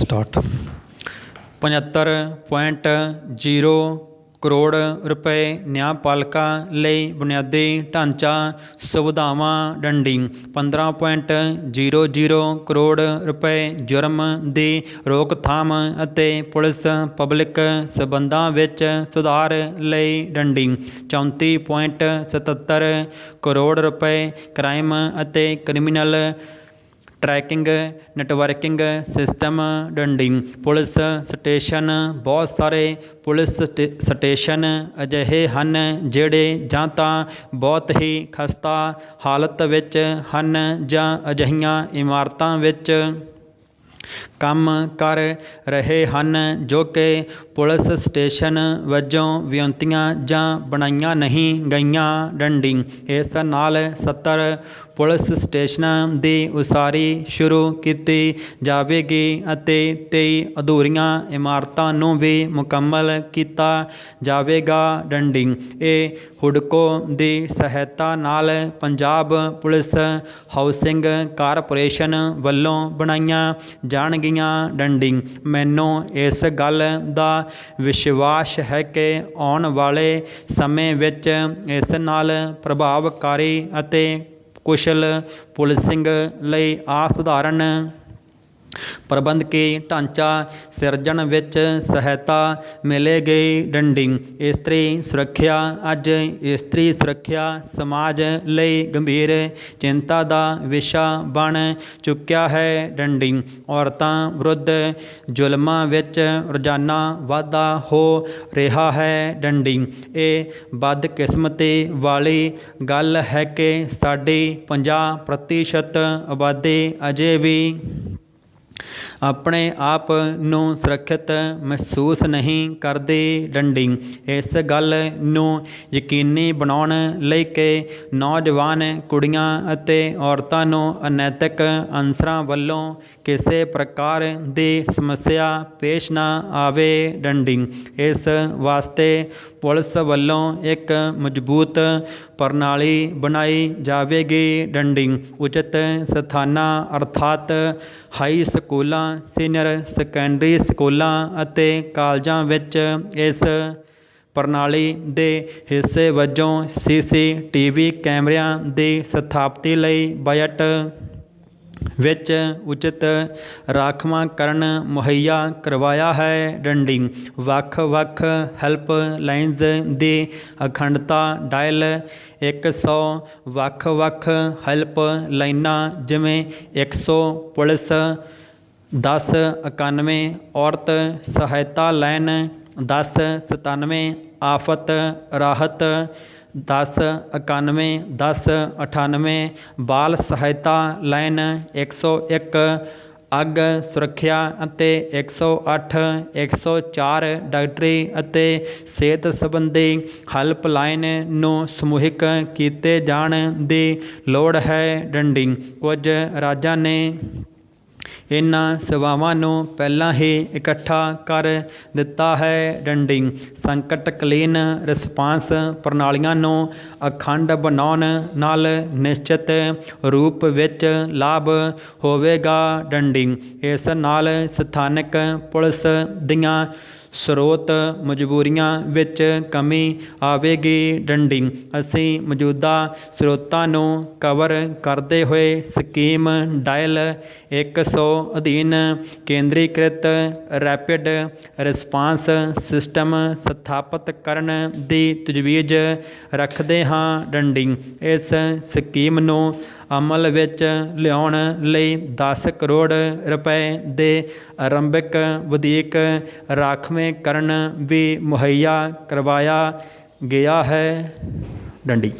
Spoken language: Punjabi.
स्टार्ट 75.0 ਕਰੋੜ ਰੁਪਏ ਨਿਆਂਪਾਲਕਾਂ ਲਈ ਬੁਨਿਆਦੀ ਢਾਂਚਾ ਸੁਵਿਧਾਵਾਂ ਡੰਡੀ 15.00 ਕਰੋੜ ਰੁਪਏ ਜੁਰਮ ਦੀ ਰੋਕਥਾਮ ਅਤੇ ਪੁਲਿਸ ਪਬਲਿਕ ਸਬੰਧਾਂ ਵਿੱਚ ਸੁਧਾਰ ਲਈ ਡੰਡੀ 34.77 ਕਰੋੜ ਰੁਪਏ ਕ੍ਰਾਈਮ ਅਤੇ ਕ੍ਰਿਮੀਨਲ ट्रैकिंग नैटवर्किंग सिस्टम डंडी पुलिस स्टेशन बहुत सारे पुलिस स्टेशन अजिहे हैं जिहड़े जां तां बहुत ही खस्ता हालत विच हैं जां अजिहियां इमारतां विच ਕੰਮ ਕਰ ਰਹੇ ਹਨ ਜੋ ਕਿ ਪੁਲਿਸ ਸਟੇਸ਼ਨ ਵਜੋਂ ਵਿਉਂਤੀਆਂ ਜਾਂ ਬਣਾਈਆਂ ਨਹੀਂ ਗਈਆਂ ਡੰਡੀ ਇਸ ਨਾਲ 70 ਪੁਲਿਸ ਸਟੇਸ਼ਨਾਂ ਦੀ ਉਸਾਰੀ ਸ਼ੁਰੂ ਕੀਤੀ ਜਾਵੇਗੀ ਅਤੇ 23 ਅਧੂਰੀਆਂ ਇਮਾਰਤਾਂ ਨੂੰ ਵੀ ਮੁਕੰਮਲ ਕੀਤਾ ਜਾਵੇਗਾ ਡੰਡੀ ਇਹ ਹੁਡਕੋ ਦੀ ਸਹਾਇਤਾ ਨਾਲ ਪੰਜਾਬ ਪੁਲਿਸ ਹਾਊਸਿੰਗ ਕਾਰਪੋਰੇਸ਼ਨ ਵੱਲੋਂ ਬਣਾਈਆਂ ਜਾਣਗੀਆਂ ਡੰਡੀ ਮੈਨੂੰ ਇਸ ਗੱਲ ਦਾ ਵਿਸ਼ਵਾਸ ਹੈ ਕਿ ਆਉਣ ਵਾਲੇ ਸਮੇਂ ਵਿੱਚ ਇਸ ਨਾਲ ਪ੍ਰਭਾਵਕਾਰੀ ਅਤੇ ਕੁਸ਼ਲ ਪੁਲਿਸਿੰਗ ਲਈ ਅਸਾਧਾਰਨ ਪ੍ਰਬੰਧਕੀ ਢਾਂਚਾ ਸਿਰਜਣ ਵਿੱਚ ਸਹਾਇਤਾ ਮਿਲੇਗੀ ਡੰਡੀ ਇਸਤਰੀ ਸੁਰੱਖਿਆ ਅੱਜ ਇਸਤਰੀ ਸੁਰੱਖਿਆ ਸਮਾਜ ਲਈ ਗੰਭੀਰ ਚਿੰਤਾ ਦਾ ਵਿਸ਼ਾ ਬਣ ਚੁੱਕਿਆ ਹੈ ਡੰਡੀ ਔਰਤਾਂ ਵਿਰੁੱਧ ਜ਼ੁਲਮਾਂ ਵਿੱਚ ਰੋਜ਼ਾਨਾ ਵਾਧਾ ਹੋ ਰਿਹਾ ਹੈ ਡੰਡੀ ਇਹ ਬਦਕਿਸਮਤੀ ਵਾਲੀ ਗੱਲ ਹੈ ਕਿ ਸਾਡੀ 50% ਆਬਾਦੀ ਅਜੇ ਵੀ ਆਪਣੇ ਆਪ ਨੂੰ ਸੁਰੱਖਿਅਤ ਮਹਿਸੂਸ ਨਹੀਂ ਕਰਦੀ ਡੰਡੀ ਇਸ ਗੱਲ ਨੂੰ ਯਕੀਨੀ ਬਣਾਉਣ ਲਈ ਕਿ ਨੌਜਵਾਨ ਕੁੜੀਆਂ ਅਤੇ ਔਰਤਾਂ ਨੂੰ ਅਨੈਤਿਕ ਅਨਸਰਾਂ ਵੱਲੋਂ ਕਿਸੇ ਪ੍ਰਕਾਰ ਦੀ ਸਮੱਸਿਆ ਪੇਸ਼ ਨਾ ਆਵੇ ਡੰਡੀ ਇਸ ਵਾਸਤੇ ਪੁਲਿਸ ਵੱਲੋਂ ਇੱਕ ਮਜ਼ਬੂਤ ਪ੍ਰਣਾਲੀ ਬਣਾਈ ਜਾਵੇਗੀ ਡੰਡੀ ਉਚਿਤ ਸਥਾਨਾਂ ਅਰਥਾਤ ਹਾਈ ਸਕੂਲਾਂ ਸੀਨੀਅਰ ਸੈਕੰਡਰੀ ਸਕੂਲਾਂ ਅਤੇ ਕਾਲਜਾਂ ਵਿੱਚ ਇਸ ਪ੍ਰਣਾਲੀ ਦੇ ਹਿੱਸੇ ਵਜੋਂ CCTV ਕੈਮਰਿਆਂ ਦੀ ਸਥਾਪਤੀ ਲਈ ਬਜਟ ਵਿੱਚ ਉਚਿਤ ਰਾਖਵਾਂਕਰਨ ਮੁਹੱਈਆ ਕਰਵਾਇਆ ਹੈ ਡੰਡੀ ਵੱਖ ਵੱਖ ਹੈਲਪ ਲਾਈਨਜ਼ ਦੀ ਅਖੰਡਤਾ ਡਾਇਲ 100 ਵੱਖ ਵੱਖ ਹੈਲਪ ਲਾਈਨਾਂ ਜਿਵੇਂ 100 ਪੁਲਿਸ 1091 ਔਰਤ ਸਹਾਇਤਾ ਲਾਈਨ 1097 ਆਫਤ ਰਾਹਤ 1091 1098 ਬਾਲ ਸਹਾਇਤਾ ਲਾਈਨ 101 ਅੱਗ ਸੁਰੱਖਿਆ ਅਤੇ 108 104 ਡਾਕਟਰੀ ਅਤੇ ਸਿਹਤ ਸੰਬੰਧੀ ਹੈਲਪਲਾਈਨ ਨੂੰ ਸਮੂਹਿਕ ਕੀਤੇ ਜਾਣ ਦੀ ਲੋੜ ਹੈ ਡੰਡੀ ਕੁਝ ਰਾਜਾਂ ਨੇ ਇਹਨਾਂ ਸੇਵਾਵਾਂ ਨੂੰ ਪਹਿਲਾਂ ਹੀ ਇਕੱਠਾ ਕਰ ਦਿੱਤਾ ਹੈ ਡੰਡੀ ਸੰਕਟਕਾਲੀਨ ਰਿਸਪਾਂਸ ਪ੍ਰਣਾਲੀਆਂ ਨੂੰ ਅਖੰਡ ਬਣਾਉਣ ਨਾਲ ਨਿਸ਼ਚਿਤ ਰੂਪ ਵਿੱਚ ਲਾਭ ਹੋਵੇਗਾ ਡੰਡੀ ਇਸ ਨਾਲ ਸਥਾਨਕ ਪੁਲਿਸ ਦੀਆਂ ਸਰੋਤ ਮਜਬੂਰੀਆਂ ਵਿੱਚ ਕਮੀ ਆਵੇਗੀ ਡੰਡੀ ਅਸੀਂ ਮੌਜੂਦਾ ਸਰੋਤਾਂ ਨੂੰ ਕਵਰ ਕਰਦੇ ਹੋਏ ਸਕੀਮ ਡਾਇਲ 100 ਅਧੀਨ ਕੇਂਦਰੀਕ੍ਰਿਤ ਰੈਪਿਡ ਰਿਸਪਾਂਸ ਸਿਸਟਮ ਸਥਾਪਿਤ ਕਰਨ ਦੀ ਤਜਵੀਜ਼ ਰੱਖਦੇ ਹਾਂ ਡੰਡੀ ਇਸ ਸਕੀਮ ਨੂੰ ਅਮਲ ਵਿੱਚ ਲਿਆਉਣ ਲਈ 10 ਕਰੋੜ ਰੁਪਏ ਦੇ ਆਰੰਭਿਕ ਵਧੀਕ ਰਾਖਵੇਂਕਰਨ ਵੀ ਮੁਹੱਈਆ ਕਰਵਾਇਆ ਗਿਆ ਹੈ ਡੰਡੀ।